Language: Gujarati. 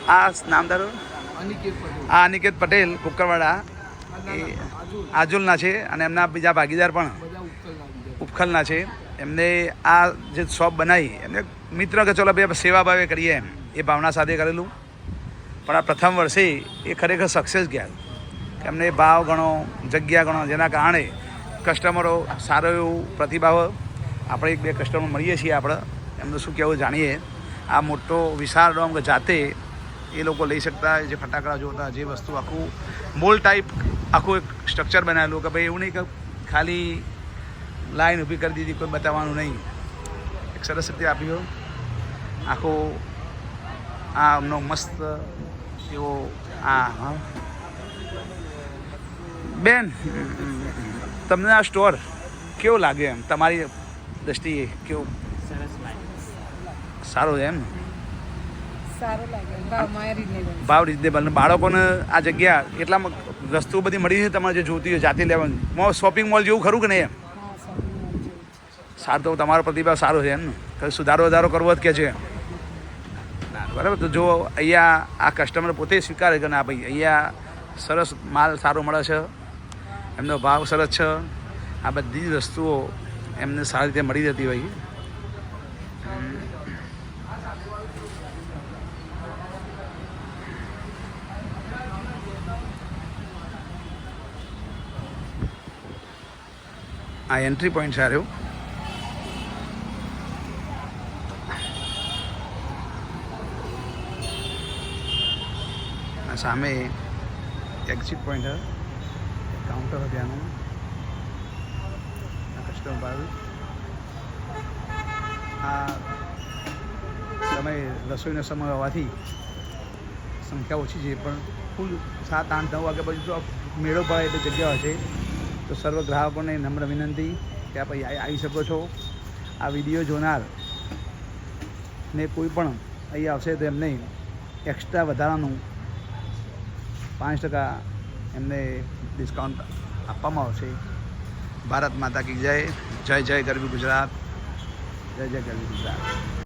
આ નામ તારું? આ અનિકેત પટેલ કુકરવાડા એ આજુલના છે અને એમના બીજા ભાગીદાર પણ ઉપખલના છે. એમને આ જે શોપ બનાવી એમને મિત્ર કે ચલો ભાઈ સેવા ભાવે કરીએ એમ એ ભાવના સાથે કરેલું. પણ આ પ્રથમ વર્ષે એ ખરેખર સક્સેસ ગયા. એમને ભાવ ગણો, જગ્યા ગણો, જેના કારણે કસ્ટમરો સારો એવું પ્રતિભાવ. આપણે 1-2 કસ્ટમર મળીએ છીએ. આપણે એમનું શું કહેવું જાણીએ. આ મોટો વિશાળ ડોમ કે જાતે એ લોકો લઈ શકતા, જે ફટાકડા જોતા, જે વસ્તુ આખું મોલ ટાઈપ આખું એક સ્ટ્રક્ચર બનાવેલું કે ભાઈ એવું નહીં કે ખાલી લાઈન ઊભી કરી દીધી, કોઈ બતાવવાનું નહીં. એક સરસ રીતે આપ્યો આખો આ એમનો મસ્ત એવો આ. બેન, તમને આ સ્ટોર કેવો લાગે એમ તમારી દ્રષ્ટિએ? કેવો? સારો છે એમ? ભાવ રિઝનેબલ. બાળકોને આ જગ્યા એટલામાં વસ્તુઓ બધી મળી છે તમારે જે જોતી હોય જાતે લેવાની. શોપિંગ મોલ જેવું ખરું કે નહીં એમ? સારું, તો તમારો પ્રતિભાવ સારો છે એમ ને? કંઈ સુધારો વધારો કરવો જ કે છે બરાબર. તો જો અહીંયા આ કસ્ટમર પોતે સ્વીકારે કે ના ભાઈ અહીંયા સરસ માલ સારો મળે છે, એમનો ભાવ સરસ છે, આ બધી જ વસ્તુઓ એમને સારી રીતે મળી જતી હોય. આ એન્ટ્રી પોઈન્ટ છે રહ્યો. સામે એક્ઝિટ પોઈન્ટ છે, કાઉન્ટર છે ત્યાંનું. કસ્ટમર ભાવ આ સમય રસોઈનો સમય હોવાથી સંખ્યા ઓછી છે, પણ ફૂલ 7-8-9 વાગ્યા પછી જો મેળો પડે એટલે જગ્યા હોય છે. તો સર્વ ગ્રાહકોને નમ્ર વિનંતી કે આપ આવી શકો છો. આ વિડીયો જોનાર ને કોઈ પણ અહીં આવશે તો એમને એક્સ્ટ્રા વધારાનું 5% એમને ડિસ્કાઉન્ટ આપવામાં આવશે. ભારત માતા કી જય. જય જય ગરવી ગુજરાત. જય જય ગરવી ગુજરાત.